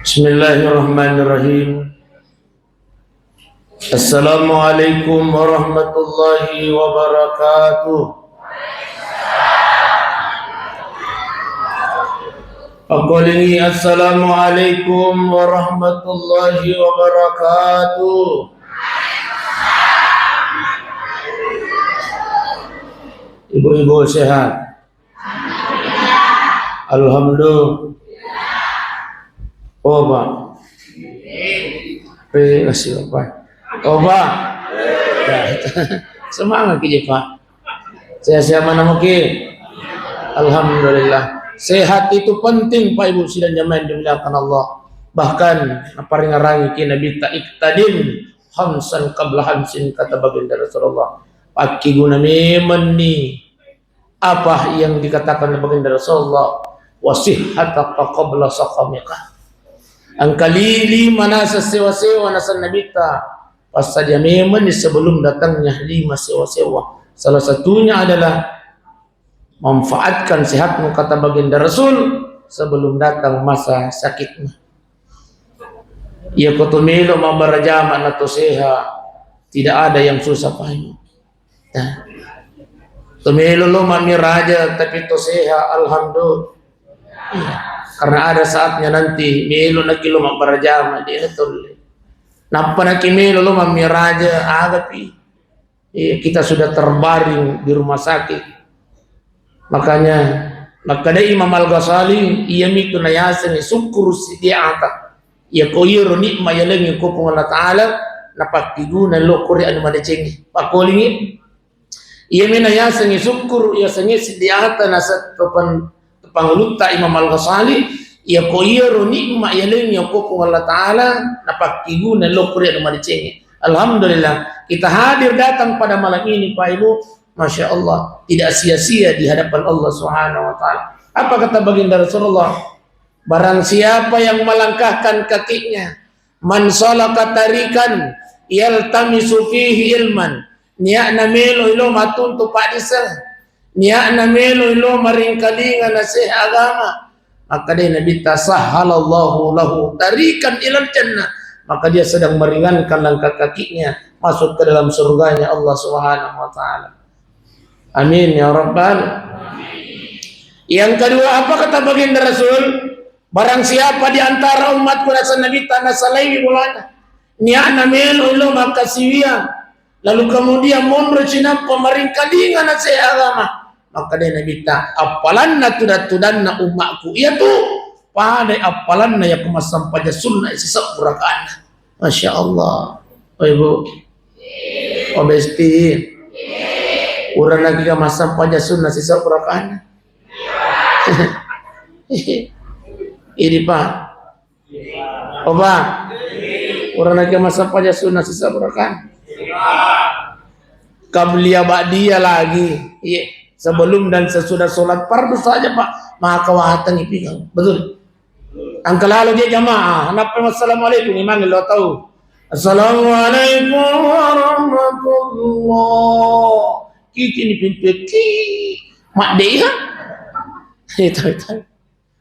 Bismillahirrahmanirrahim. Assalamualaikum warahmatullahi wabarakatuh. Aqolingi assalamualaikum warahmatullahi wabarakatuh. Ibu-ibu sehat? Alhamdulillah. Oh Pak, terima kasih Pak. Oh Pak, semangat kita Pak. Sehat mana mungkin? Alhamdulillah. Sehat itu penting Pak Ibu sidang jamaah dimuliakan Allah. Bahkan apa ngarangi ki Nabi ta'iktadin hamsan qabla hamsin, kata baginda Rasulullah. Paki guna memang ni apa yang dikatakan oleh baginda Rasulullah, wasihhataka qabla saqamika. Angkalili mana sewa-sewa nasa nabita pas saja memang sebelum datangnya 5 sewa-sewa. Salah satunya adalah manfaatkan sehatmu, kata baginda Rasul, sebelum datang masa sakitmu. Ya kutumilo mabarajama nato seha, tidak ada yang susah pahamu. Tumilo lo mamiraja tapi to seha, alhamdulillah. Karena ada saatnya nanti melo na kilo mabarajama di betul. Napa na kimelo lo mamiraja agapi. Kita sudah terbaring di rumah sakit. Makanya makada Imam Al-Ghazali ia mitu na yasan syukur sidiata. Ya koyiro nikma yalengi ko pung Allah Taala napaktiguna lo kuri anu madecengi. Pakolingi ia mina yasan syukur ya sangi sidiata nasat panguluta Imam Al-Ghazali ya koyero nikma yalengi ko pung Allah Taala napaktiguna lo kuri anu madecengi. Alhamdulillah kita hadir datang pada malam ini Pak Ibu. Masya Allah, tidak sia-sia di hadapan Allah Subhanahu wa Ta'ala. Apa kata baginda Rasulullah? Barang siapa yang melangkahkan kakinya, man salaka tarikan yaltamisu fihi ilman, ni'na melo ilo matuntu padisa, ni'na melo ilo maringkalingan nasih agama, maka dia Nabi tasahhalallahu lahu tarikan ilal jannah, maka dia sedang meringankan langkah kakinya masuk ke dalam surganya Allah Subhanahu wa Ta'ala. Amin ya Rabbal. Yang kedua, apa kata baginda Rasul? Barang siapa di antara umatku nasa Nabi tanah salai bulana ni'na melo ilo makasiwian, lalu kemudian mundur cina pemaringkalingan nasa agama, maka dia Nabi ta apalanna tudanna umatku itu pada apalanna ya kemasam pada sunnah sisa purakan. Masya Allah. Oh Ibu obesti urang lagi ke masa pada sunnah sisa purakan. Ini Pak. Oh Pak. Urang lagi masa pada sunnah sisa purakan. Qabliya ba'diya lagi. Iya. Sebelum dan sesudah sholat fardu saja Pak. Maka wahatan ipikan. Betul. Angka lalu dia jamaah. Assalamualaikum. Imam lo tahu. Assalamualaikum warahmatullah. Kini pintu mak dia itu.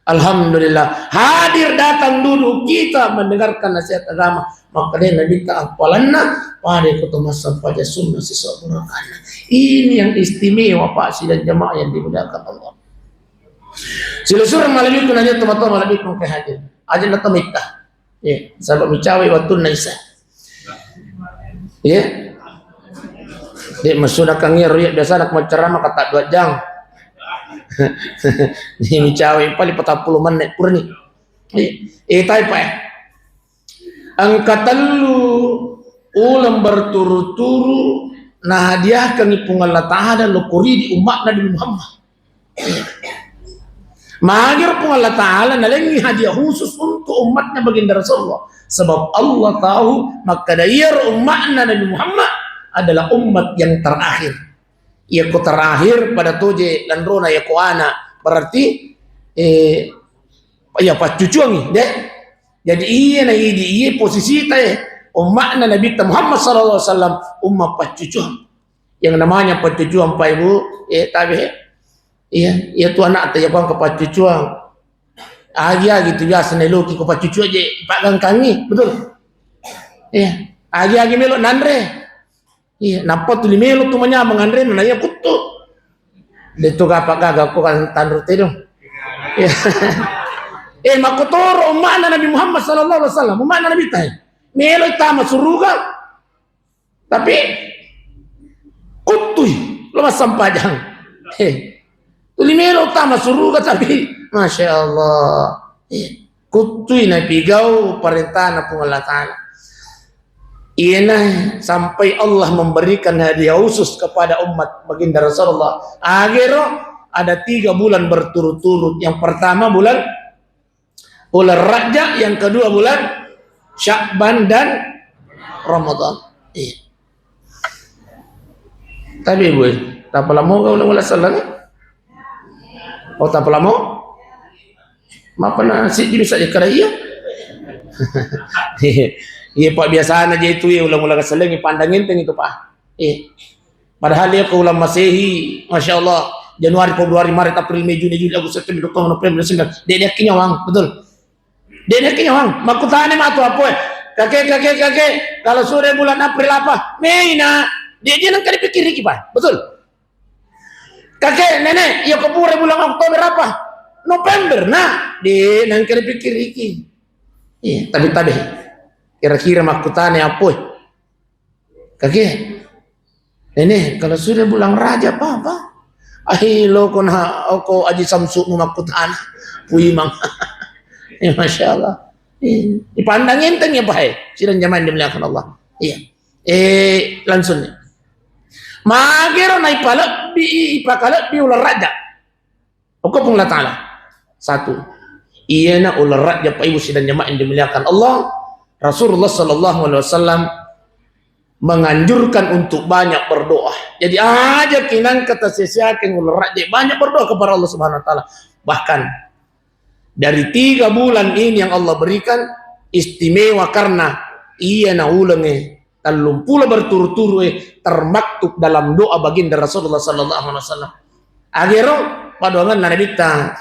Alhamdulillah hadir datang dulu kita mendengarkan nasihat agama, maka dia Nabi ta'apalanna pada ketumasan pada sunnah sisa purakan. Ini yang istimewa Pak sidang jamaah yang dimuliakan Allah. Silusur malam itu nanya teman-teman malam itu ke hadir aja nata mitah ya sahabat micawi waktu naisa ya. Dia masuk kangir riak biasa nak menceramah kata 2 jam. Ni cawe paling 40 menit purni. Tai Pak. Angkatan lu ulam berturu-turu nah hadiah kami pungal Allah Ta'ala lu kuri di umat Nabi Muhammad. Magir pungal Allah Ta'ala nalengi hadiah khusus untuk umatnya baginda Rasulullah. Sebab Allah tahu maka dayar umatnya Nabi Muhammad adalah umat yang terakhir. Yaku terakhir pada toje dan rona yaku anak berarti ya pas cucuang deh. Jadi iya posisi teh umatna Nabi Muhammad sallallahu alaihi wasallam umat pas cucuang. Yang namanya pas cucuang Pak Ibu tabe. Iya, itu anak teh yang ke pas cucuang. Agi gitu biasa neloki ko pacucu aja pak gang kami, betul. Iya, agi melo nandre. Iya, napa tu melo tu manya mangandre nanya kutu. Detu kapak gagak ko kan tanru tedong. Iya. Makutoro umana Nabi Muhammad sallallahu alaihi wasallam, umana Nabi tay. Melo tama suruga. Tapi kutui lemas sampajang. Tulimelo tama suruga tapi Masya Allah. Kutui na pigau perintah na pung Allah Ta'ala. Ina sampai Allah memberikan hadiah khusus kepada umat baginda Rasulullah. Akhirnya ada 3 bulan berturut-turut. Yang pertama bulan Rajab, yang kedua bulan Sya'ban dan Ramadan. Tapi boy, tak lama kau ulang salah. Oh tak lama? Mapa nasi bisa je keraya. Iya pak biasa aja itu ya ulang-ulang salah ni pandangin teng itu pak. Padahal dia ke ulang Masehi, Masya Allah, Januari, Februari, Maret, April, Mei, Juni, Juli, Agustus, September, Oktober, November, Desember. Dia kinyawang, betul. Dia kinyawang. Makutane mah tu apa? Kakek. Kalau sore bulan April apa? Mei na. Dia nang kali pikir iki pak, betul. Kakek, nenek, ya keburu bulan Oktober apa? November, nah, dia nang kali pikir iki. Iya, tapi. Kira-kira makutane apa? Kakek, nenek, kalau sudah bulan Rajab apa? Ahilo ko na ako aji samsu mo makutan puimang. Masya Allah. Dipandangin teng ya pak. Silang zaman dimuliakan Allah. Iya. Langsung nih. Magero na ipakalat bi ular raja. Oke pun Allah Ta'ala. 1. Iya na ular raja pa ibu silang jamaah yang dimuliakan Allah. Rasulullah sallallahu alaihi wasallam menganjurkan untuk banyak berdoa. Jadi aja kinan kata sesiakan ular raja banyak berdoa kepada Allah Subhanahu wa taala. Bahkan dari 3 bulan ini yang Allah berikan istimewa karena iya na ulange talung pula berturut-turut termaktub dalam doa baginda Rasulullah sallallahu alaihi wasallam. Akhirnya padangan Nabi ta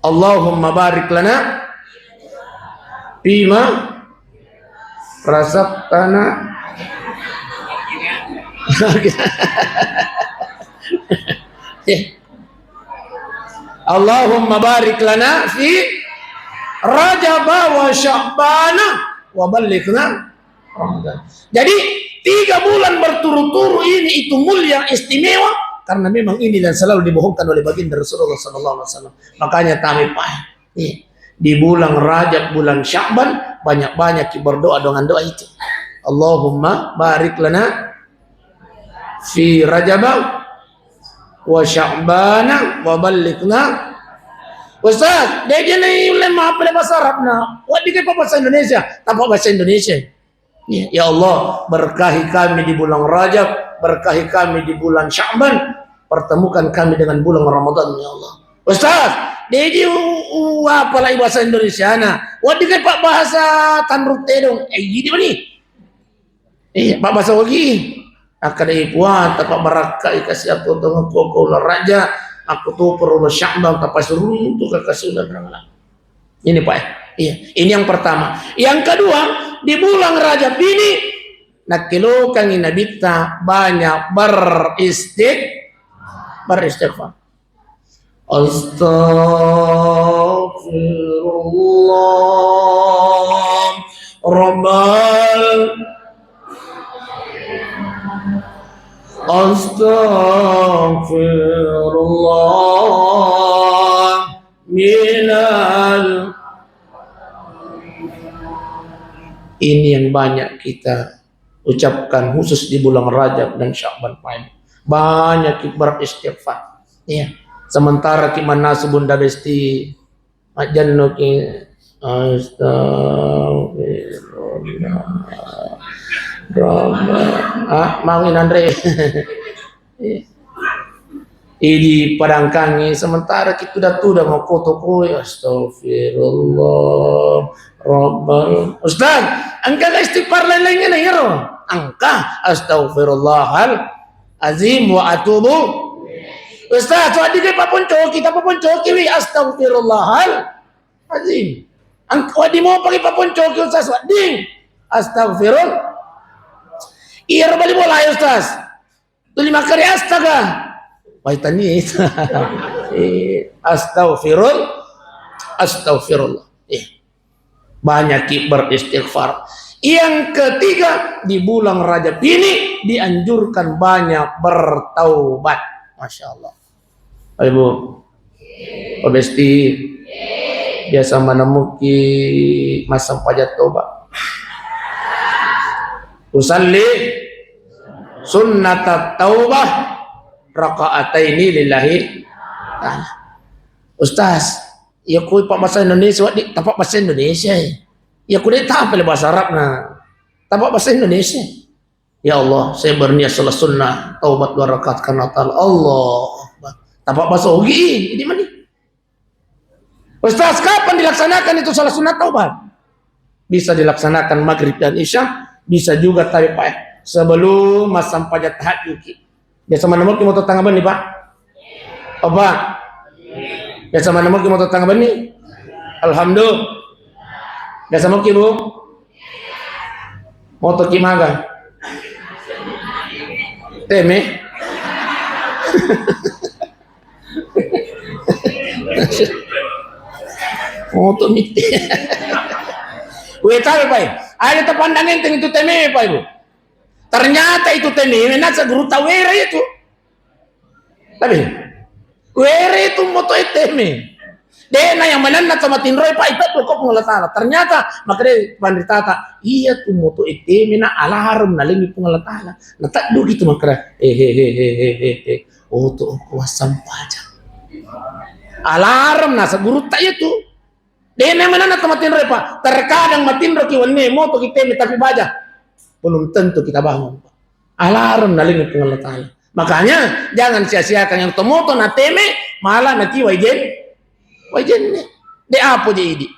Allahumma barik lana bima razaqtana. Allahumma barik lana fi Rajab wa Sya'ban wa balighna Ramadan. Jadi 3 bulan berturut-turut ini itu mulia istimewa karena memang ini dan selalu dibohongkan oleh baginda Rasulullah sallallahu alaihi wasallam. Makanya kami di bulan Rajab, bulan Sya'ban banyak-banyak berdoa dengan doa itu. Allahumma barik lana fi Rajab wa Sya'ban wa balighna. Ustaz, dia jenis ulama apa bahasa Arab na? What dikit bahasa Indonesia? Tanpa bahasa Indonesia. Ya Allah, berkahi kami di bulan Rajab, berkahi kami di bulan Sya'ban, pertemukan kami dengan bulan Ramadan ya Allah. Ustaz, dia apa lagi bahasa Indonesia na? What dikit pak bahasa Tanrut Tedong? Gini mana ni? Pak bahasa lagi. Akan ibuat tapak barakai kasih aku dengan kau raja. Aku tuh perlu Sya'ban tapi suruh tuh kasih udah berangkat. Ini pak. Iya. Ini yang pertama. Yang kedua di bulan Rajab ini nakilokan nabita banyak beristighfar. Astaghfirullah Rabbal Astaghfirullah minal. Ini yang banyak kita ucapkan khusus di bulan Rajab dan Sya'ban. Banyak beristighfar. Ya. Sementara ki manas bunda besti ajanno ki astagfirullah. Mangin Andre. Ini padangkangi sementara kita udah mau koto astagfirullah Rabbal. Ustaz, angka istighfar lain-lainnya nih ya. Angka astaghfirullahal azim wa atubu. Ustaz, so di kay papuncoki, tapapuncoki wi astagfirullahalazim. Ang di mo pagi papuncoki Ustaz, ding. Astagfirullah. Iya bali mo layo Ustaz. Tuli makari astaga. Wai tani. Astagfirullah. Banyak beristighfar. Yang ketiga, di bulan Rajab ini dianjurkan banyak bertaubat. Masya Allah. Ibu, Pak Besti, biasa menemuki masa pajak tobat. Usalli sunnat taubah raka'ataini lillahi ta'ala. Ustaz, ya kui pak bahasa Indonesia, tapak bahasa Indonesia. Ya kui tak apa bahasa Arab na, tapak bahasa Indonesia. Ya Allah, saya berniat salat sunnah taubat 2 rakaat karena Allah. Tapak bahasa ugi di mana? Ustaz, kapan dilaksanakan itu salat sunnah taubat? Bisa dilaksanakan maghrib dan isya, bisa juga tapi Pak sebelum masa pajak tahajud. Biasa mana mau kita tanggapan nih Pak? Apa? Biasa mana mau kita tanggapan nih? Alhamdulillah. Biasa mau Bu? Mau to kimaga? Teme? Mau to miti? Weh tahu Pak? Ada terpandangin itu teme Pak Ibu. Ternyata itu teme, nasa guru tawera itu. Tapi, wera itu moto teme. Dena yang menanda sama tinroy Pak itu kok pengelatala. Ternyata makanya panditata, iya tuh moto teme na alarm na lengi pengelatala. Nah tak do gitu makanya, oh tuh kuasam pajak. Alarm nasa guru tak itu. Dena yang menanda sama tinroy Pak. Terkadang matinro kiwane moto teme tapi baja. Belum tentu kita bangun Pak. Alarm na lengi pengelatala. Makanya jangan sia-siakan yang tomoto na teme malah nanti wajen nih de apa jadi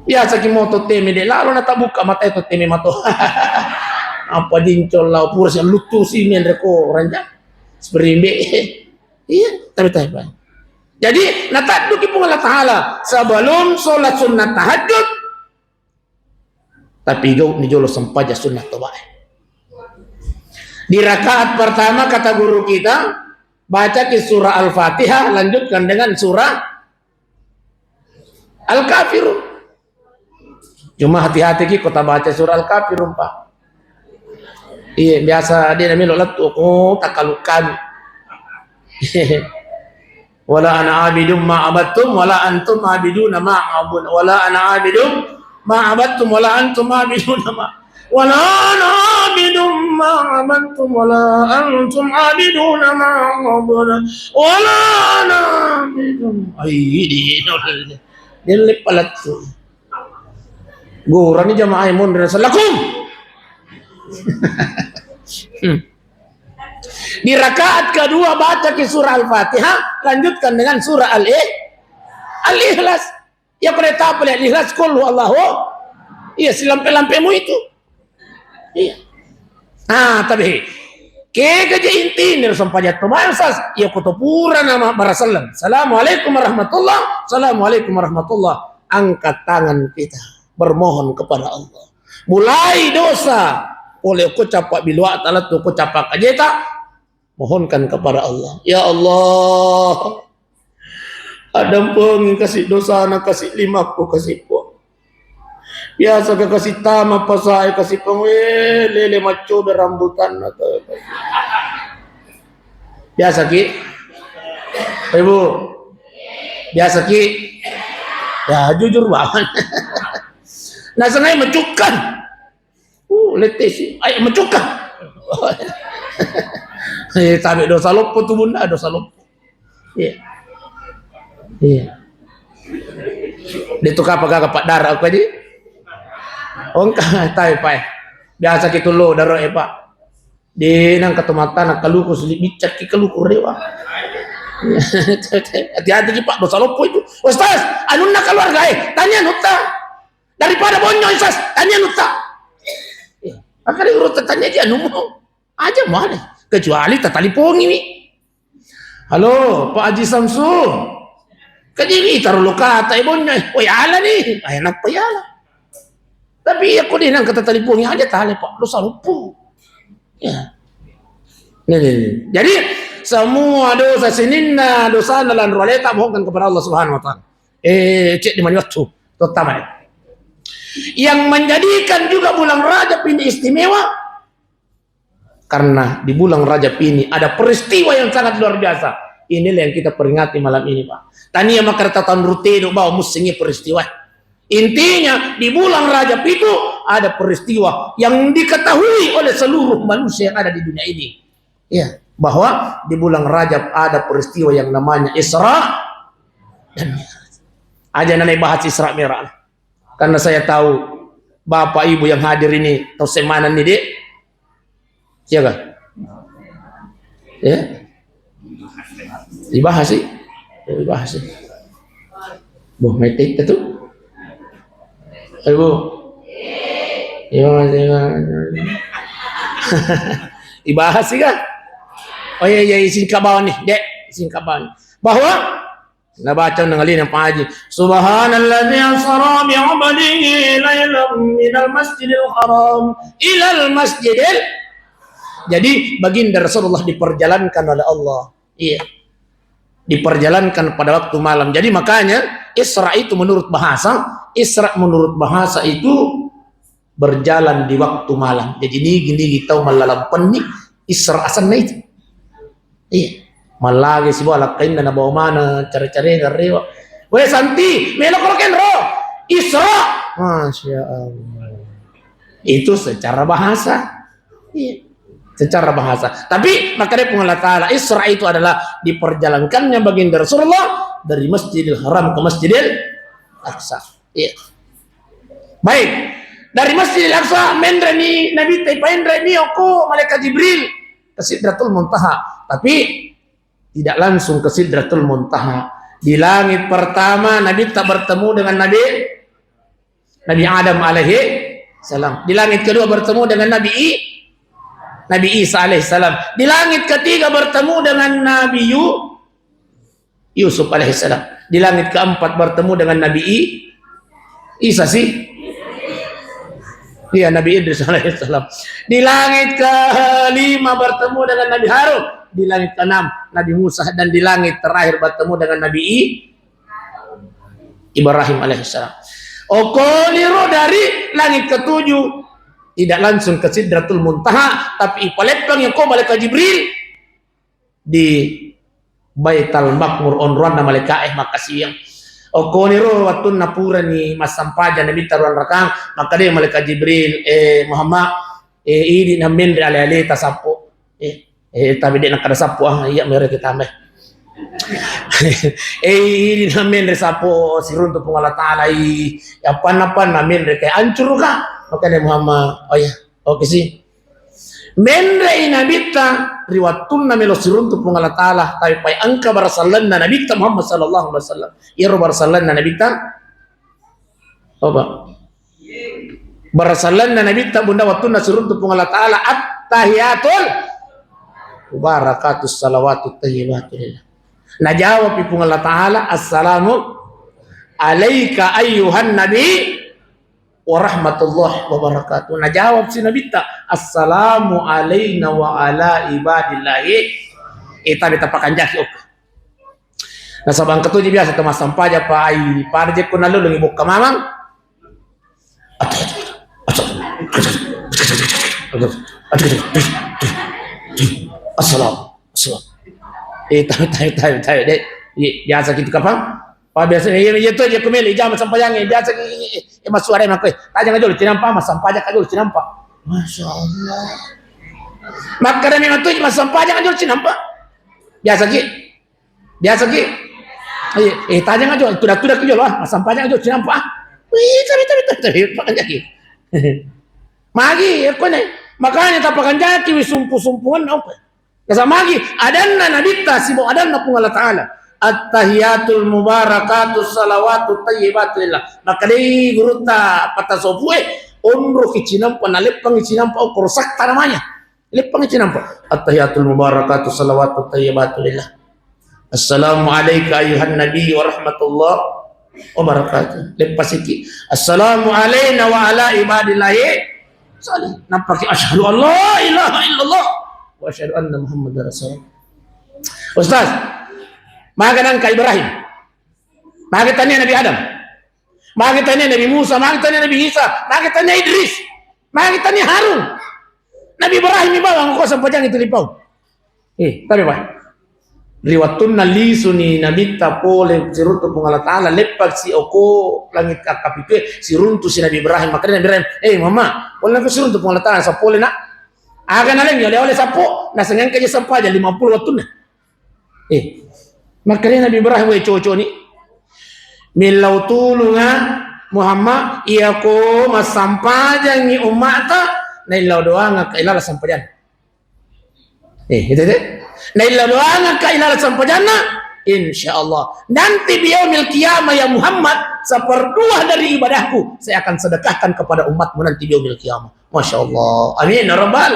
biasa ki moto teme de lalu na tabuka mata itu teme mato apa dincol lau pura yang lutu si menreko ranjang seberimbe iya tapi Pak. Jadi natadu ki Allah Ta'ala sebelum sholat sunnah tahajud tapi ni jolo sempaja sunnah tabae. Di rakaat pertama kata guru kita baca ke surah Al-Fatihah, lanjutkan dengan surah Al-Kafirun. Cuma hati-hati ki kota baca surah Al-Kafirun Pak. Iya biasa dia namanya lolat takalukan. Wala ana abidum ma abattum wala antum abiduna ma abud wala ana abidum ma abattum wala antum abiduna ma wala ana abidum ma abattum wala antum abiduna ma abud wala ana abidum ayidi nol palat gurani jamaah mun rasalakum. Di rakaat kedua baca ke surah Al-Fatihah, lanjutkan dengan surah Al-Ikhlas. Ya kereta apa Al-Ikhlas kullu Allahu. Iya silampe-lampemu itu. Iya. Tapi kegaja inti ni sampajat pemansas ya kutupura nama barasallam. Assalamualaikum warahmatullah. Assalamualaikum warahmatullah. Angkat tangan kita bermohon kepada Allah. Mulai dosa oleh ucap bilwa taala tu ucap kajeta mohonkan kepada Allah. Ya Allah, ada pun kasih dosa anak kasih 5 ku kasih po. Biasa ke kasih tama pasai kasih pengwe lele maco berambutan atau biasa ki. Ibu, biasa ki. Ya jujur banget. Nah sengaja mencukan. Letesi, ayo mencukan. Tapi dosa lupa tuh bunda, dosa lupa. Iya. Itu kapag Pak darah apa di? Ongka tayo Pak. Biasa kita lo darah Pak. Di nang ketumatan nak kaluku sulit bicat ki kaluku rewa. Hati-hati ki Pak dosa lupa itu. Ustaz, anu nak keluarga tanya nuta. Daripada bonyo Ustaz, tanya nuta. Akan urut tanya dia anu mau. Aja mana? Kecuali tatali pongi nih. Halo, Pak Haji Samsul. Kajini taruh kata ibunya. Oh ya ala nih, enak pa yala. Tapi aku din ang katalipunnya aja tali Pak, lu salupu. Ya. Nih. Jadi semua dosa sininna, dosa nalan roleta mohonkan kepada Allah Subhanahu wa taala. Cek di mana waktu terutama yang menjadikan juga bulan Rajab ini istimewa karena di bulan Rajab ini ada peristiwa yang sangat luar biasa. Inilah yang kita peringati malam ini, Pak. Tania maka tahun rutin bawa musingi peristiwa. Intinya di bulan Rajab itu ada peristiwa yang diketahui oleh seluruh manusia yang ada di dunia ini. Ya, bahwa di bulan Rajab ada peristiwa yang namanya Isra dan Mi'raj. Aja nanti bahas Isra Mi'raj. Karena saya tahu Bapak Ibu yang hadir ini tahu semanan nih, Dek. Siapa? Ya. Dibahas sih. Bu, metik itu. Ibu. Dibahas sih kan? Oh iya isin kabawan nih, Dek, isin kabawan. Bahwa nabaca ngalin yang Pak Haji. Subhanalladzi asra bi 'abdihi lailan minal masjidil haram ilal masjidil. Jadi baginda Rasulullah diperjalankan oleh Allah. Iya. Diperjalankan pada waktu malam. Jadi makanya Isra itu menurut bahasa itu berjalan di waktu malam. Jadi gini tahu malalam penik Isra asan itu. Iya. Malagi si bola kain na bawa mana cari-cari ngariwa. Weh santi, melok roken ro. Isra. Masya Allah. Itu secara bahasa. Iya. Secara bahasa. Tapi makanya Allah Ta'ala Isra itu adalah diperjalankannya baginda Rasulullah dari Masjidil Haram ke Masjidil Aqsa. Iya. Baik. Dari Masjidil Aqsa mendra ni Nabi Taipendra ni aku malaikat Jibril ke Sidratul Muntaha. Tapi tidak langsung ke Sidratul Muntaha. Di langit pertama Nabi tak bertemu dengan Nabi Adam alaihi salam. Di langit kedua bertemu dengan Nabi Isa alaihissalam. Di langit ketiga bertemu dengan Nabi Yusuf alaihissalam. Di langit keempat bertemu dengan Nabi Isa sih. Iya, Nabi Idris alaihissalam. Di langit kelima bertemu dengan Nabi Harun. Di langit keenam Nabi Musa, dan di langit terakhir bertemu dengan Nabi Ibrahim alaihissalam. Okoliro dari langit ketujuh tidak langsung ke Sidratul Muntaha, tapi ipalepang yang kau malaikat Jibril di Baitul Maqmur onruan na malaikat makasih yang okoniro waktu napura ni masampaja nabi taruan rakang maka dia malaikat Jibril Muhammad ini namin ale tasapo tapi dia nak ada sapo iya mereka kita meh ini namin resapo sirun tu pengala taala apa namin mereka ancur ka maka dia Muhammad oh ya oke sih mendre inabita riwatun namelo sirun tu pengala taala tapi pai angka barasallan na nabi Muhammad sallallahu alaihi wasallam ya barasallan na nabi apa barasallan na nabi bunda watun na sirun tu pengala taala at-tahiyatul barakatus salawatut thayyibatul. Najawab ipung Allah Ta'ala assalamu alaika ayyuhan nabi wa rahmatullahi wa barakatuh. Najawab si Nabi ta assalamu alayna wa ala ibadillahi beta pakan jaki oke. Nah sabang ketujuh biasa temas sampaja pa ay parje ko na lulung ibuk kamamang assalamu tayo deh biasa gitu kapang biasa itu aja kemeli jam sampayang biasa masuk ada nak aja ngajul cinampa mas sampajak ngajul cinampa Masya Allah maka memang tu mas sampajak ngajul cinampa biasa ki tanya ngajul tudak kejul lah mas sampajak ngajul cinampa tapi pakan jaki magi aku nih makanya tapakan jaki sumpu-sumpuan apa kasamagi adanna nabita sibo adanna pung Allah Ta'ala at-tahiyatul mubarakatus salawatut thayyibatillah maka di guruta pata sopue onro kicinampa nalepang kicinampa o korsak namanya lepang kicinampa at-tahiyatul mubarakatus salawatut thayyibatillah Assalamualaikum ayuhan nabi wa rahmatullah wabarakatuh. Lepas sikit, assalamu alayna wa ala ibadillahi salih. Nampak asyhadu an la ilaha illallah wa asyhadu anna muhammadar rasulullah. Ustaz, maka nangka Ibrahim, maka tanya Nabi Adam, maka tanya Nabi Musa, maka tanya Nabi Isa, maka tanya Idris, maka tanya Harun. Nabi Ibrahim ibawa ko sa pajang itu lipaw. Tapi Pak, liwatun na lisuni nabita pole siruntu pung Allah Ta'ala lepak si oko langit kapitu siruntu si Nabi Ibrahim. Makanya Nabi Ibrahim, mama, pole ko siruntu pung Allah Ta'ala sa pole na. Aga na lang yun, oleh sapo, nasangan kaya sampa aja 50 watun na. Makanya Nabi Ibrahim way coco ni milaw tulunga Muhammad iya ko masampajan ni umata na ilaw doa nga kailala sampajan. Itu na ilaw doa nga kailala sampajan na insyaallah nanti biyaumil qiyamah ya Muhammad seperduah dari ibadahku saya akan sedekahkan kepada umatmu nanti biyaumil qiyamah. Masya Allah, amin ya rabbal.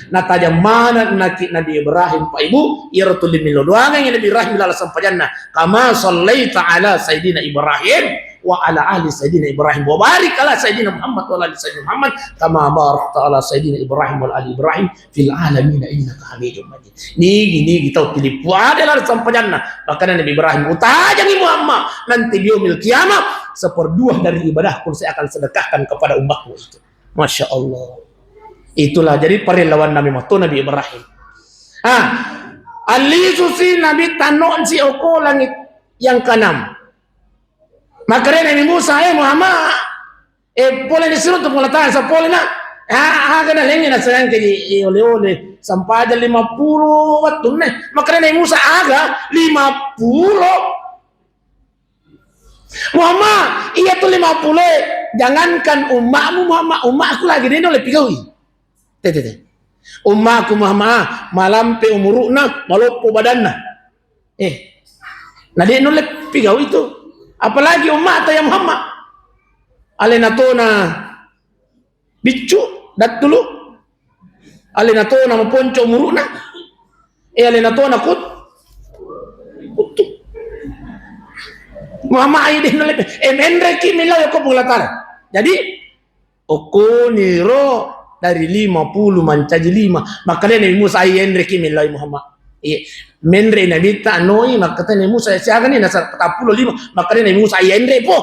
Nataja mana Nabi Ibrahim Pak Ibu iratul milo doangan yang Nabi Ibrahim bila sampajanna kama sallaita ala sayyidina Ibrahim wa ala ahli sayyidina Ibrahim wa barik ala sayyidina Muhammad wa ala ali sayyidina Muhammad kama barakta ala sayyidina Ibrahim wa ali Ibrahim fil alamin innaka Hamidum Majid. Nigi tahu tilipu adalah sampajanna bahkan Nabi Ibrahim utajangi Muhammad nanti biyaumil qiyamah seperduah dari ibadahku saya akan sedekahkan kepada umatmu itu. Masya Allah. Itulah jadi perlawan Nabi Nabi Ibrahim. Ali susi Nabi tanon si oko langit yang keenam. Maka Nabi Musa Muhammad boleh disuruh untuk mengatakan sa boleh na. Kana lengi na sayang kay ole sampai 50 waktu nih. Maka Nabi Musa aga 50. Muhammad, iya tuh 50. Jangankan umatmu Muhammad, umatku lagi dia oleh pigawi. Ummaku Muhammad malampe umuruna malopo badanna. Nah dia nolep pigaw itu. Apalagi umat ya Muhammad. Alenatona bicu dat dulu. Alenatona maponco umuruna. Alenatona kutu. Muhammad ay din nolep. Menre kimilaw ko pulatar. Jadi oko niro dari 50 mancaji 5 makanya Nabi Musa ayen reki milai Muhammad menre Nabi ta noi makanya Nabi Musa siaga ni nasa 45 makanya Nabi Musa ayen repo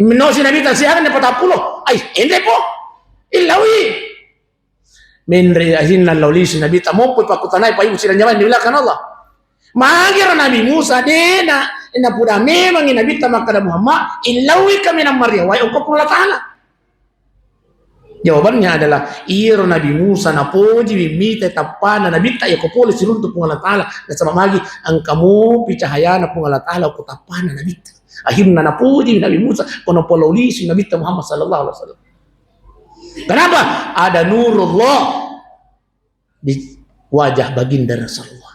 menosi Nabi ta siaga ni 40 ay endre po ilawi menre ahinna lauli Nabi ta mo po pakutanay payu sila nyaman nilakan Allah magira Nabi Musa dena ina puda memang Nabi ta makana Muhammad ilawi kami na Maria wa ko pula taala. Jawabannya adalah iro Nabi Musa na poji mimita tapana Nabi ta ya kopole siruntu pung Allah Ta'ala na sama magi ang kamu picahaya na pung Allah Ta'ala ko tapana Nabi ta akhirnya na poji Nabi Musa kono pololi si Nabi ta Muhammad sallallahu alaihi wasallam. Kenapa? Ada nurullah di wajah baginda Rasulullah.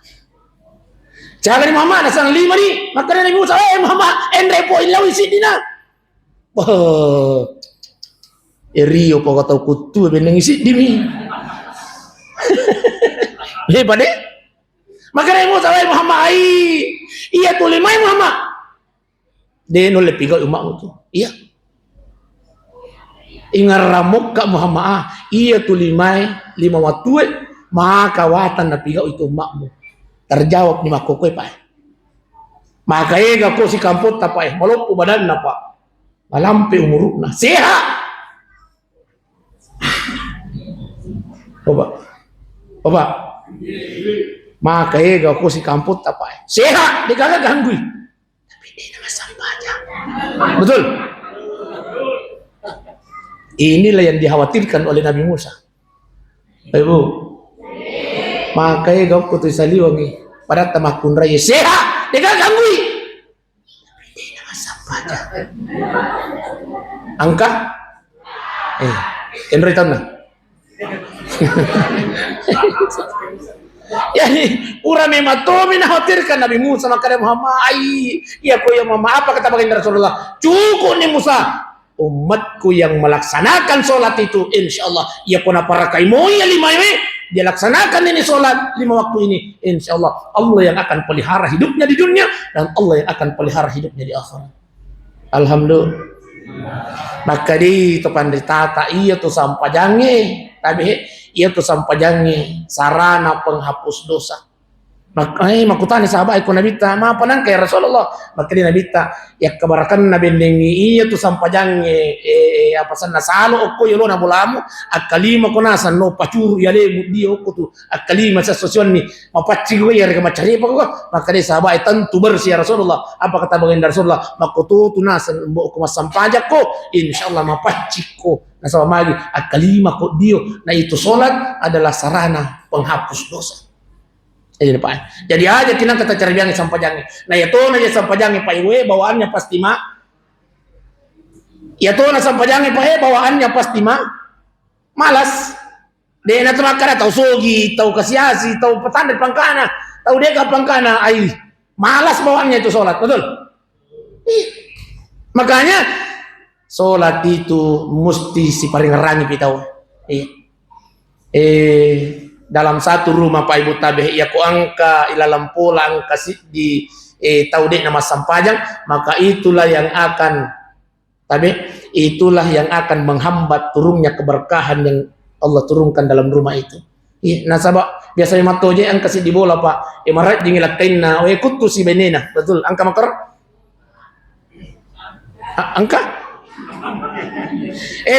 Jangan Muhammad asal 5 ni maka Nabi Musa Muhammad endre po ilawi sidina. Rio po kata kutu beneng isi dimi. Hebat deh. Maka Nabi Musa Muhammad iya tu limai Muhammad. Dia nolep piga umat tu. Iya. Ingar ramuk kak Muhammad iya tu limai 5 waktu maka watan na piga itu umatmu. Terjawab ni makokoi pak. Maka ega ko si kampot ta pak malop badan na pak. Malampe umuruna sehat. Bapak, maka ega ko si kamput apa? Sehat, di kagak gangguin. Tapi dia nama sampahnya. Betul. Inilah yang dikhawatirkan oleh Nabi Musa. Ibu, maka ega ko tu saliwangi pada tamakun raya sehat, di kagak gangguin. Tapi dia nama sampahnya. Angka? Kenapa tahu na? Yani ura mematomi na khawatirkan Nabi Musa maka Muhammad iya ko ya mama apa kata baginda Rasulullah cukup nih Musa umatku yang melaksanakan sholat itu insyaallah iya ko na para kaimo ya 5 dia laksanakan ini sholat 5 waktu ini, insya Allah Allah yang akan pelihara hidupnya di dunia dan Allah yang akan pelihara hidupnya di akhirat. Alhamdulillah. Maka di itu panditata iya tuh sampajange, tapi iya tuh sampajange sarana penghapus dosa. Maka makutani sahabat ikut nabita ma panang kaya Rasulullah, maka di nabita ya kebarakan nabi dengi iya tuh sampajange apa sana salo okko yolo na bulamu akalima konasan no pacuru yale dia okko tu akalima sa sosioni mapacci gue ya rega macari apa kok, maka di sahabat tentu bersih ya Rasulullah. Apa kata baginda Rasulullah, makutu tunasan mbok ko masampajak ko insyaallah mapacci ko na sama magi akalima ko dio. Nah itu salat adalah sarana penghapus dosa. Ini Pak. Jadi aja kita kata cari biang sampajangi. Nah ya tuh aja sampajangi Pak Iwe bawaannya pasti mak. Ya tuh na sampajangi Pak bawaannya pasti mak. Malas. Dia na tumakara tahu sogi, tahu kasiasi, tahu petanda pangkana, tahu deka pangkana. Ai malas bawaannya itu sholat, betul? Makanya sholat itu mesti si paling rangi kita. Dalam satu rumah Pak Ibu tabeh ya ku angka ilalam pola angka di taudek nama sampajang, maka itulah yang akan menghambat turunnya keberkahan yang Allah turunkan dalam rumah itu. Nah sabak biasanya matoje angka si di bola Pak marat dingilak kainna we kutu si benena, betul angka makar angka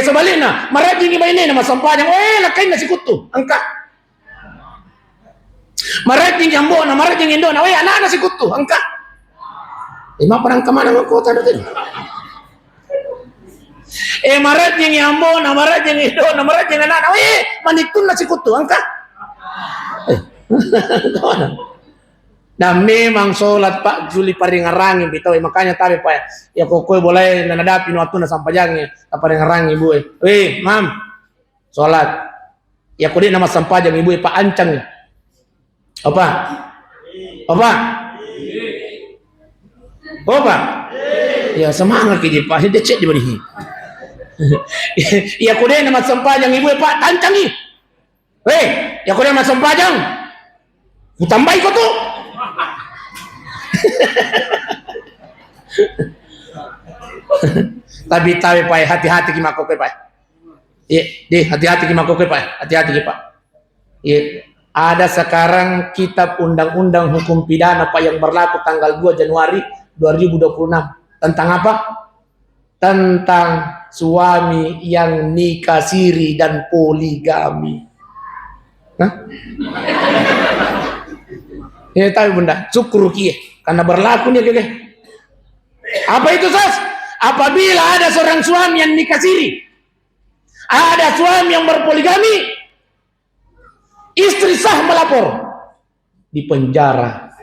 sebaliknya marat dingi benena mas sampajang lakainna si kutu angka marating jambo na marating indo na we anak si kutu angka lima perang kemana mau kota itu marating jambo na marating indo na marating anak na we manikun na si kutu angka dan memang sholat Pak Juli paringarangi bitaw makanya tabi Pak ya kokoy boleh nanadapi waktu na sampajangnya paringarangi ibu mam sholat ya kodi nama sampajang ibu Pak ancang apa? Ya semangat kita Pak, dia cek di bawah ini. Ya kuda nama sampajang ibu Pak tancangi. Ya kuda nama sampajang. Utambai kau tu. Tapi Pak, hati-hati kita kau Pak. Hati-hati kita kau Pak, hati-hati Pak. Ada sekarang kitab undang-undang hukum pidana Pak yang berlaku tanggal 2 Januari 2026 tentang apa? Tentang suami yang nikah siri dan poligami. Ya tahu Bunda, syukur karena berlaku nih Keke. Apa itu Sas? Apabila ada seorang suami yang nikah siri, ada suami yang berpoligami, istri sah melapor, di penjara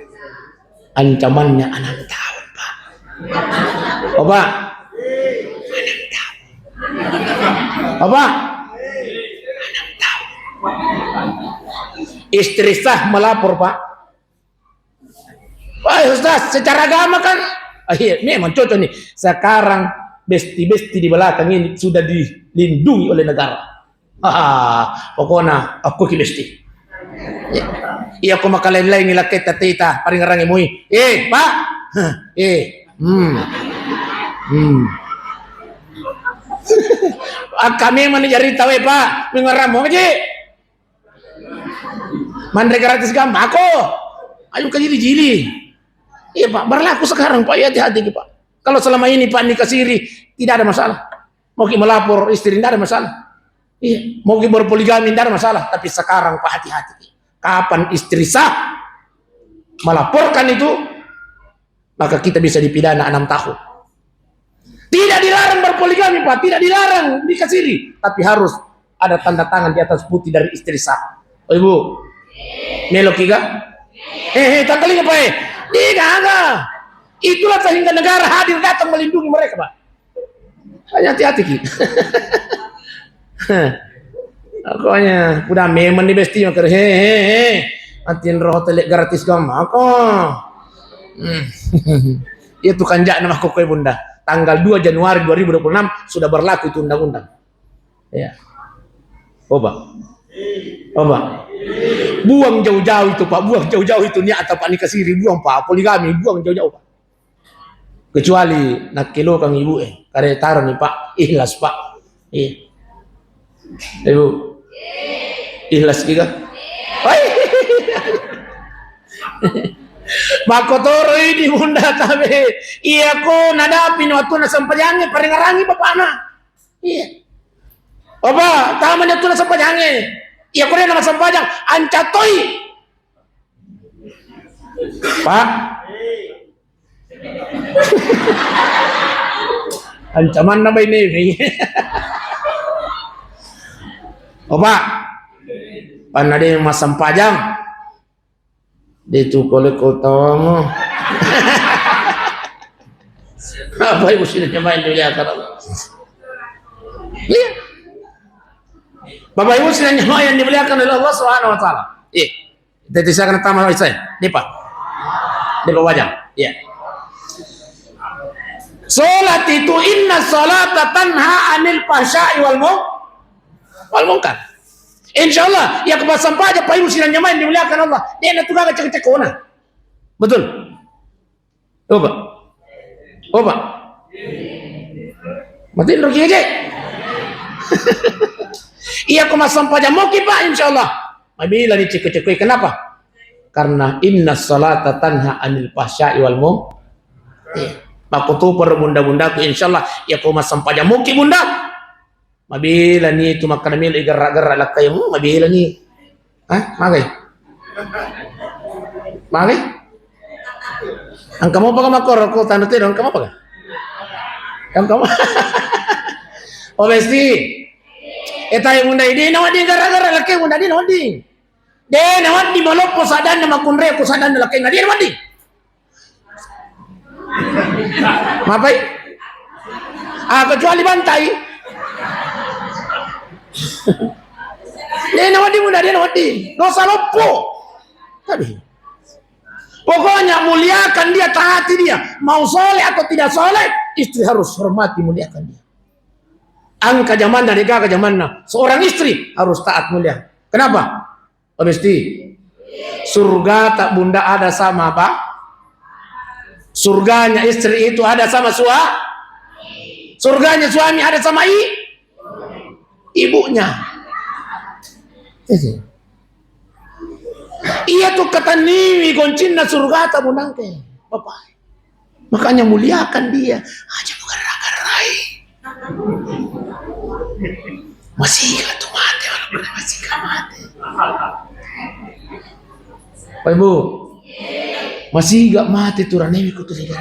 ancamannya 6 tahun Pak. Pak 6 tahun Pak 6 tahun istri sah melapor Pak. Pak Ustaz secara agama kan memang cocok nih sekarang besti-besti di belakang ini sudah dilindungi oleh negara. Pokoknya aku ki besti. Iya ko makalain-lain nila kita tita paring rangi mo Pak kami manajari tawe Pak mengaram mo aja mandre gratis gam ako ayo ka jili-jili. Iya Pak berlaku sekarang Pak ya hati-hati Pak. Kalau selama ini Pak nikah siri tidak ada masalah, mau ki melapor istri tidak ada masalah. Iya, mau berpoligami tidak ada masalah, tapi sekarang Pak hati-hati. Kapan istri sah melaporkan itu, maka kita bisa dipidana 6 tahun. Tidak dilarang berpoligami Pak, tidak dilarang nikah siri, tapi harus ada tanda tangan di atas putih dari istri sah. Oh Ibu, melok iga? Tanggalin Pak tidak ada. Itulah sehingga negara hadir datang melindungi mereka Pak. Hati-hati Ki. Pokoknya udah memang di besti makar antin roh telek gratis gama ako. Itu kan jak nama kokoy Bunda. Tanggal 2 Januari 2026 sudah berlaku itu undang-undang. Ya. Oba. Buang jauh-jauh itu Pak, buang jauh-jauh itu niat apa nikah siri, buang Pak, poligami buang jauh-jauh Pak. Kecuali nak kilo kang ibu kare taruh nih Pak, ikhlas Pak. Iya. Ibu. Ikhlas juga. Makotoro ini bunda kami. Iya ko nadapin waktu na sampajange paringarangi bapak na. Iya. Bapak, taman itu na sampajange. Iya ko rin na sampajang ancatoy. Pak. Ancaman na ba ini? Bapak. Panade yung masampajang. Dito ko tawa mo. Apa ibu sini coba Indonesia iya. Bapak ibu sini yang dimuliakan oleh Allah Subhanahu wa taala. Iya. Jadi saya akan tambah saya. Ini Pak. Di wajah. Iya. Salat itu inna salata tanha anil fahsya'i wal munkar. Insyaallah ya kebasan aja Pak ibu sini main dimuliakan Allah. Dia nak tukang cek-cek kona. Betul. Coba. Coba. Mati rugi aja. Iya kemasan pajak mau Pak insyaallah. Mabila dicek-cek kenapa? Karena inna salata tanha anil fahsya'i wal munkar. Aku tuh per bunda-bunda ku insyaallah ya kemasan pajak mau bunda. Mabila ni itu makan mil igar-gar ala kayo mabila ni. Hah? Magay? Ang kamo pa makor ko tanto tiro ang kamo pa. Ang kamo. Obesti. Eta yung munda ini nawa di gara-gara laki munda di nawa di. De nawa di balok ko sadan na makunre ko sadan na laki na di nawa di. Mapay? Kecuali bantai. Dia nawadi muda dia nawadi dosa lopo tadi. Pokoknya muliakan dia, taati dia, mau soleh atau tidak soleh, istri harus hormati, muliakan dia. Angka zaman dan nikah ke zaman seorang istri harus taat mulia. Kenapa? Mesti surga tak bunda ada sama apa? Surganya istri itu ada sama surganya suami ada sama ibunya. Iya tuh kata niwi goncina surga tak bunangke bapak. Makanya muliakan dia. Aja gerak-gerai. Masih gak tuh mati walaupun masih gak mati. Pak Ibu, masih gak mati tuh niwi kutu gerak.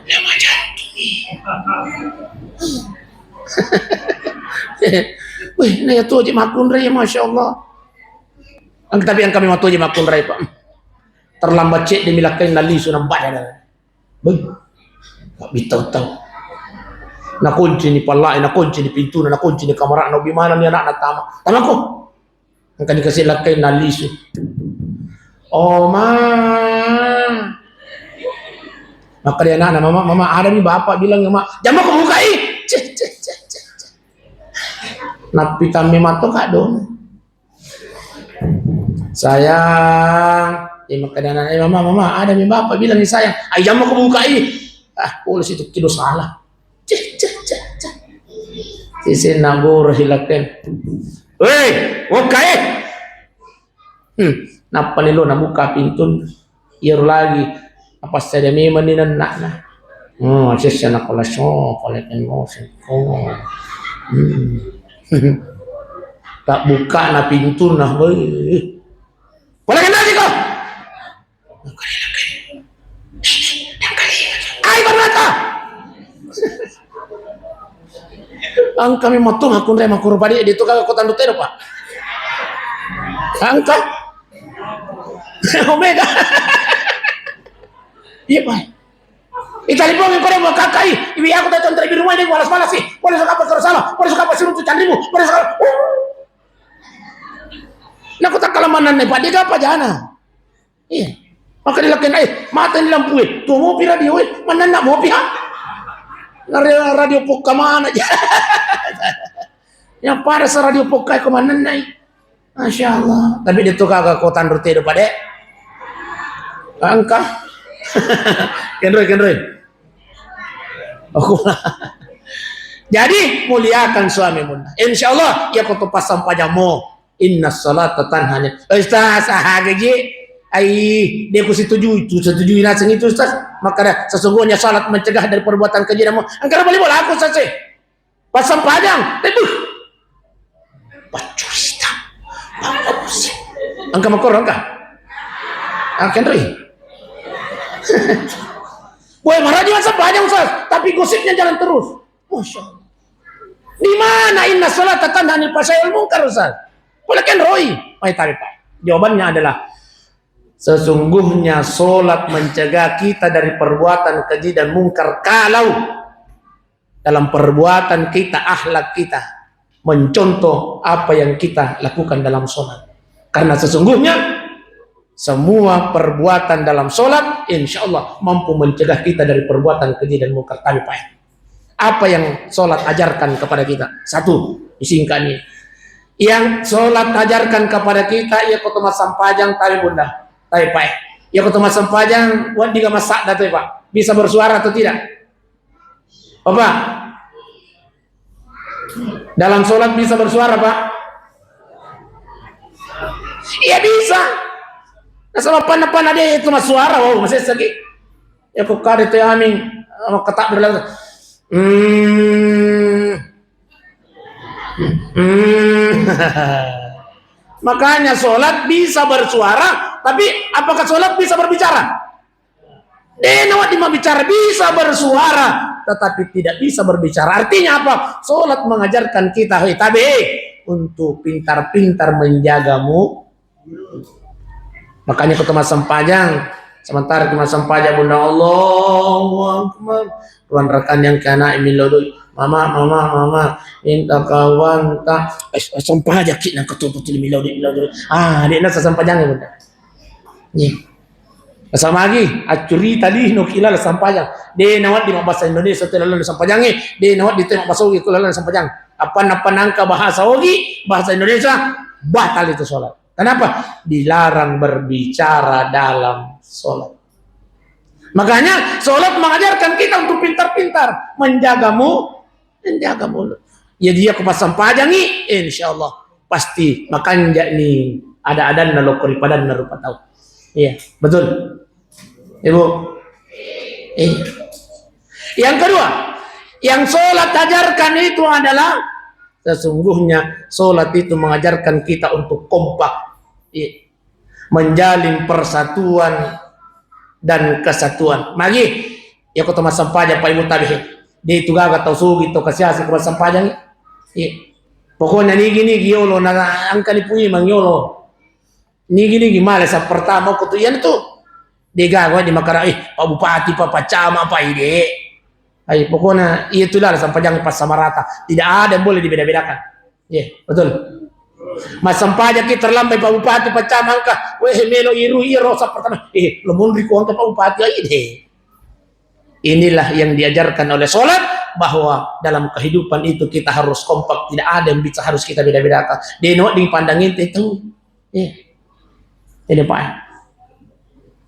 Nama jantung. Wih, ini ya tuh aja makun raya, masya Allah. Tapi yang kami mau tuh aja makun raya Pak. Terlambat cek dimilakai nali sunam badan. Bang, gak bisa tahu. Na kunci ni palai, na kunci ni pintu, na kunci ni kamar, na bimana ni anak tama. Tama ko. Ang kani kasi lakay nali su. Oh ma. Maka dia anak, mama ada nih bapak bilang ya mak, jangan mau bukai. Napita memato kak dong. Sayang, makanya mama ada nih bapak bilang nih sayang, ayam mau kebukai. Polisi itu kilo salah. Sisi nabur hilakan. Weh, oke. Napa nih lo nabuka pintu, iru lagi. Apa saya memang ni nak. Sisi nak kolasyon, kolekkan motion. Tak buka na pintu na wala ka natin ko ay barata ang kami motong akong rin makurupadi dito ka kota Lutero Pak angka omega iya Pak italipong ko rin mo kakai ibi ako tayo tantri birumay din walas-malas wala sa kapag karasala wala sa kapag sinunod candrimu wala sa kapag naku tak kalamanan na Pak di ka pa dyan iya maka nilakin mata nilang puwi tumo pi radio manana mo pi ha radio pok kamana dyan yang para sa radio pok kay kumanan na Masya Allah. Tapi dia tuh kagak kau tandur tidur pada angka. Kenroy. Aku. Jadi muliakan suami bunda. Insya Allah ya kau pasang pajamu. Inna salata tanhanya. Ustaz, gaji. Dia ku setuju nasing itu Ustaz. Maka sesungguhnya salat mencegah dari perbuatan keji dan angkara boleh aku Ustaz. Pasang pajang. Bacurista. Angka makor angka. Kenroy. Boleh marah dia pasang pajang Ustaz, tapi gosipnya jalan terus. Masya Allah. Di mana inna salata tanha anil fahsya'i wal munkar Ustaz? Boleh Kenroy. Tarik Pak. Jawabannya adalah sesungguhnya solat mencegah kita dari perbuatan keji dan mungkar kalau dalam perbuatan kita, akhlak kita mencontoh apa yang kita lakukan dalam solat. Karena sesungguhnya semua perbuatan dalam solat insya Allah mampu mencegah kita dari perbuatan keji dan mungkar. Tapi Pak, apa yang solat ajarkan kepada kita? Satu, disingkatnya. Yang solat ajarkan kepada kita, ya kutuma sampajang tabi bunda. Tapi Pak, ya kutuma sampajang, buat tiga masak dah Pak. Bisa bersuara atau tidak? Bapak, dalam solat bisa bersuara Pak? Iya bisa. Nah sama pan-pan ada itu mas suara, wow masih segi. Ya kok kada itu amin, ketak berlalu. Makanya sholat bisa bersuara, tapi apakah sholat bisa berbicara? Nawat lima bicara bisa bersuara, tetapi tidak bisa berbicara. Artinya apa? Sholat mengajarkan kita untuk pintar-pintar menjagamu. Makanya ketemu sempajang. Sementara cuma sampajang bunda Allah Tuan rekan yang kena imilodoi mama minta kawan tak sampajang kita ketul-ketul imilodoi dia nak sampajang ya bunda nih sama lagi acuri tadi nukilal sampajang dia nawat di bahasa Indonesia terlalu sampajang dia nawat di tema bahasa Ogi terlalu sampajang apa nangka bahasa Ogi bahasa Indonesia batal itu sholat. Kenapa? Dilarang berbicara dalam sholat. Makanya sholat mengajarkan kita untuk pintar-pintar menjaga mulut. Ya dia kepasang pajangi, insya Allah pasti makan nih ada nalokori padan narupa tahu. Iya betul, ibu. Yang kedua, yang sholat ajarkan itu adalah sesungguhnya sholat itu mengajarkan kita untuk kompak. Menjalin persatuan dan kesatuan. Magi ya kau teman sampajang Pak Ibu tabi dia itu gak tahu sugi itu kasih hasil kemas sampajang pokoknya gini giolo na angka dipunya mang yolo gini gimana sa pertama kau tuh yan tuh dia gak di Makassar Pak Bupati Pak Camat Pak ide pokoknya itulah sampajang pas sama rata tidak ada yang boleh dibeda-bedakan betul. Mas sampajang kita terlambai Pak Bupati Pak Camat kah melo iru sa pertama lemun rikuang ke Pak Bupati inilah yang diajarkan oleh sholat bahwa dalam kehidupan itu kita harus kompak, tidak ada yang bisa harus kita beda-bedakan. Dia di pandangin itu ini Pak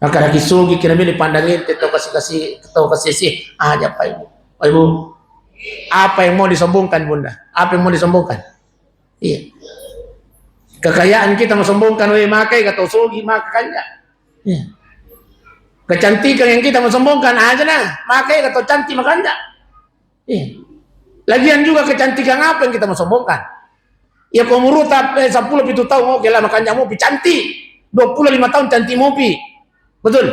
maka lagi sugi kira bila dipandangin itu kasih aja Pak Ibu apa yang mau disombongkan bunda, apa yang mau disombongkan kekayaan kita mensombongkan makai kata sugi makanya kecantikan yang kita mensombongkan aja makai kata cantik makanya lagian juga kecantikan apa yang kita mensombongkan ya pemurut 10 itu tahun oke lah makanya mau cantik 25 tahun cantik mopi betul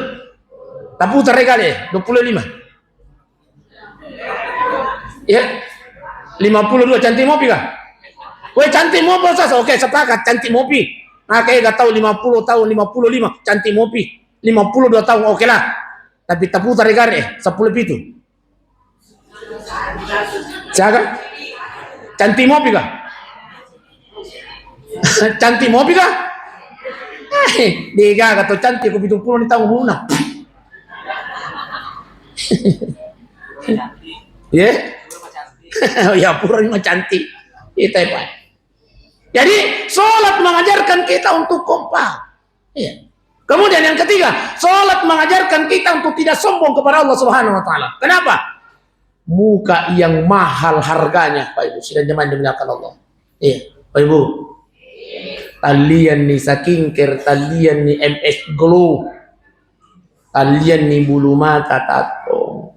tapi putar kali 25 ya 52 cantik mopi kah cantik mopi oke sepakat cantik mopi makai gak tahu 50 tahun 55 cantik mopi 52 tahun oke lah tapi tak putar kali 10 itu siapa cantik mopi kah cantik mopi kah dia kata cantik aku 70 tahun guna ya pura lima cantik itu Pak Jadi sholat mengajarkan kita untuk kompak. Iya. Kemudian yang ketiga, sholat mengajarkan kita untuk tidak sombong kepada Allah Subhanahu Wa Taala. Kenapa? Muka yang mahal harganya, Pak Ibu. Sudah zaman dimuliakan Allah. Iya, Pak Ibu. Talian nih sakingkir, talian nih MS Glow, talian nih bulu mata tato.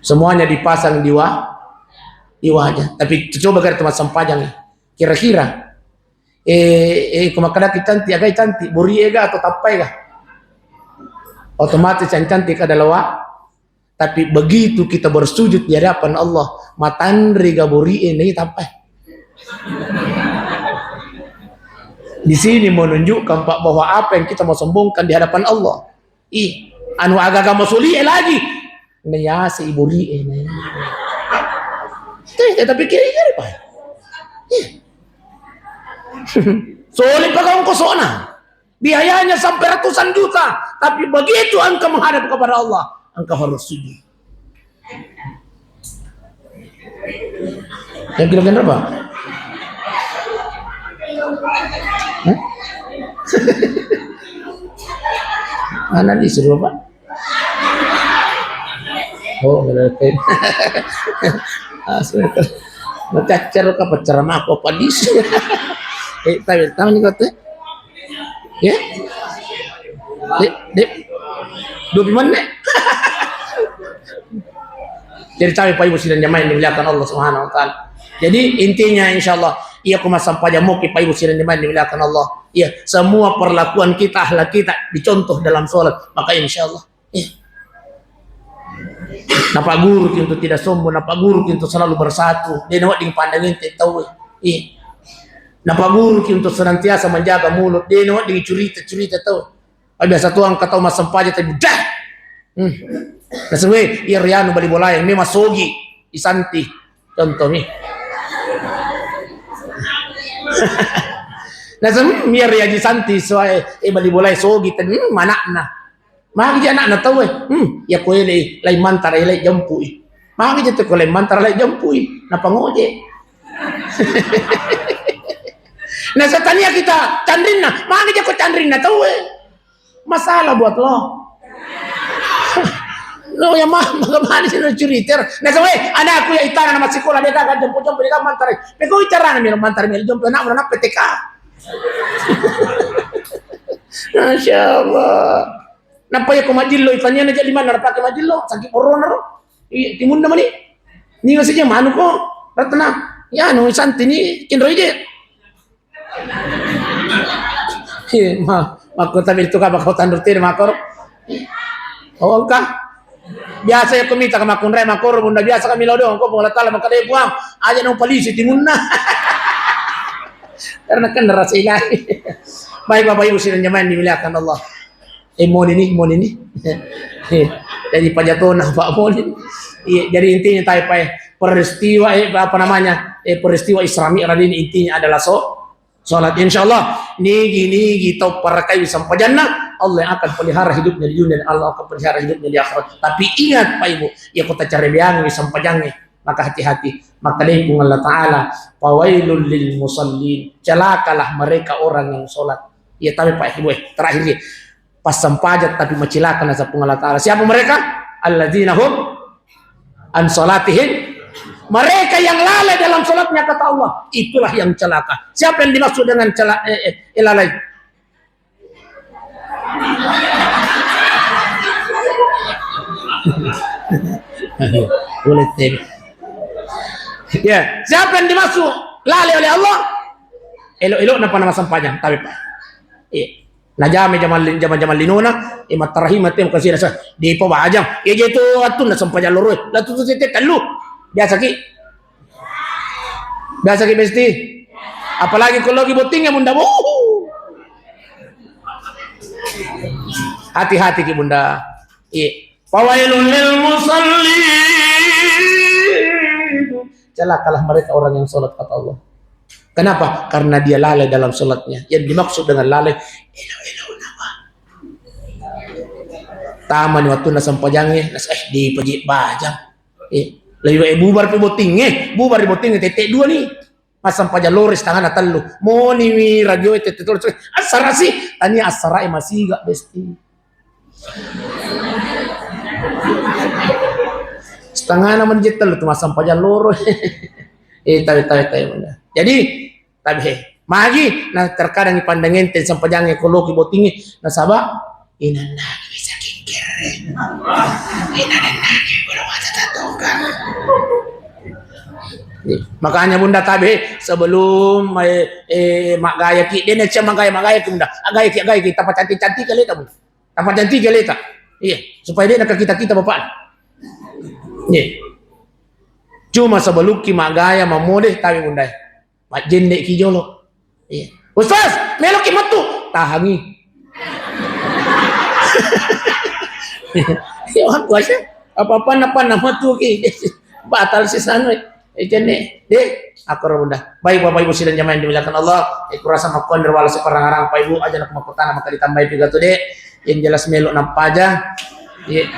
Semuanya dipasang di wajah. Tapi coba kita tempat sampajang nih. Kira-kira kumakada kita cantik, buri ega atau tapai kah? Otomatis yang cantik adalah tapi begitu kita bersujud di hadapan Allah, matandri gaburi ini tapai. Di sini menunjukkan Pak bahwa apa yang kita mau sombongkan di hadapan Allah. Anu agak mau sulit lagi. Naya si ibu ri naya. Tapi kira-kira Pak. Sulit pa kau kosona. Biayanya sampai ratusan juta, tapi begitu engkau menghadap kepada Allah, engkau harus sujud. Yang kira-kira apa? Mana disuruh Pak? Oh, berarti. Asal mencacar ke penceramah apa padis. Tapi tahu ni kata. Ya? Dek. 20 menit. Jadi tahu Pak Ibu sidang jamaah yang dimuliakan Allah Subhanahu Wa Taala. Jadi intinya insyaallah ia kuma sampai jamuki Pak Ibu sidang jamaah yang dimuliakan Allah. Ya, semua perlakuan kita, akhlak kita dicontoh dalam sholat. Maka insyaallah. Ya. Napa guru untuk tidak sombong, napa guru untuk selalu bersatu. Dia nak ding pandangin tahu. Iya. Napa guru untuk senantiasa menjaga mulut. Dia nak ding cerita tahu. Biasa tuang kata mas sampaja tapi dah. Naswe ia rianu bali bolai me masogi isanti contoh ni. Nasam mir ya di santi soai bali bolai sogi tan manakna. Maki dia anak tahu ya ko ile lai mantara ile jampui. Maki dia ko lai mantara lai jampui na pangoje. Nah setania kita candrina, maki dia ko candrina tahu masalah buat lo. Lo yang mah bagaimana sih lo cerita? Nah sawe ada aku yang itana nama sekolah dia kagak jemput dia mantara. Peko itara na mantara jemput nak mana PTK. Masya Allah. Napa ya kumajillo itanya aja di mana pakai majillo sakit corona ro. Timun nama ni. Ni saja manu ko ratna. Ya no santi ni kinro ide. Mako tabi itu ka bakau tandur tir makor. Oh ka. Biasa ya kumita ka makunray makor bunda biasa kami lodo ko bola tala makade buang aja no polisi timunna. Karena kan ras ilahi. Baik Bapak Ibu sidang jamaah dimuliakan Allah. Mon ini. Jadi pajatona Pak Mon ini. Jadi intinya tayo peristiwa peristiwa Isra Mi'raj ini intinya adalah salat. Insyaallah nigi tau parakai sampajanna Allah yang akan pelihara hidupnya di dunia dan Allah akan pelihara hidupnya di akhirat. Tapi ingat Pak Ibu, ya kota cari biang sampajangnya, maka hati-hati. Maka lingkung Allah Ta'ala, fawailul lil musallin, celakalah mereka orang yang salat. Ya tapi Pak Ibu terakhir pas sampajat tapi macilakan asapung Allah Ta'ala. Siapa mereka? Alladzina hum an salatihim, mereka yang lalai dalam salatnya kata Allah, itulah yang celaka. Siapa yang dimaksud dengan lalai? Boleh tebe. Ya, siapa yang dimaksud lalai oleh Allah? Elok-elok nama sampajang tapi Pak. Iya. Nah zaman linuna matarahim tem kasih rasa di po bajang ya gitu atun na sampajang loro la tu tete kalu biasa ki besti apalagi kalau lagi botingnya bunda hati-hati ki bunda iya fawailul lil musallin celakalah mereka orang yang salat kata Allah. Kenapa? Karena dia lalai dalam sholatnya. Yang dimaksud dengan lalai, elo nama. Taman waktu na sampajangnya, di pajik bajang. Lalu bubar pe boting bubar di boting tete dua nih. masam paja loris tangan telu moni wi radio itu asara sih tani asara masih gak besti setengah nama menjitel tuh masam paja loro tahu jadi tapi magi nah terkadang dipandangin ten sampai jangan ekologi botingi nah sabak inan lagi bisa kikir inan lagi belum ada tatongkan. Makanya bunda tabe sebelum mak gaya ki dia necam mak gaya ki bunda gaya ki tempat cantik kali tak bunda tempat cantik kali tak iya supaya dia nak kita bapak iya cuma sebelum ki mak gaya mamodeh tabe bunda mak jendek ki jolo iya ustaz melok ki matu tahangi ya aku aja apa nama tu ki batal sisanu jene deh aku bunda baik bapak ibu sidang jamaah yang dimuliakan Allah aku rasa makon derwala separang-arang pak ibu aja nak makotana maka ditambah juga tuh deh yang jelas melok nampak aja iya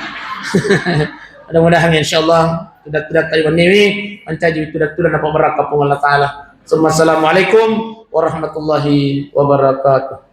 mudah-mudahan insyaallah tidak tadi menewi mencaji tidak apa berkah Allah taala. Assalamualaikum warahmatullahi wabarakatuh.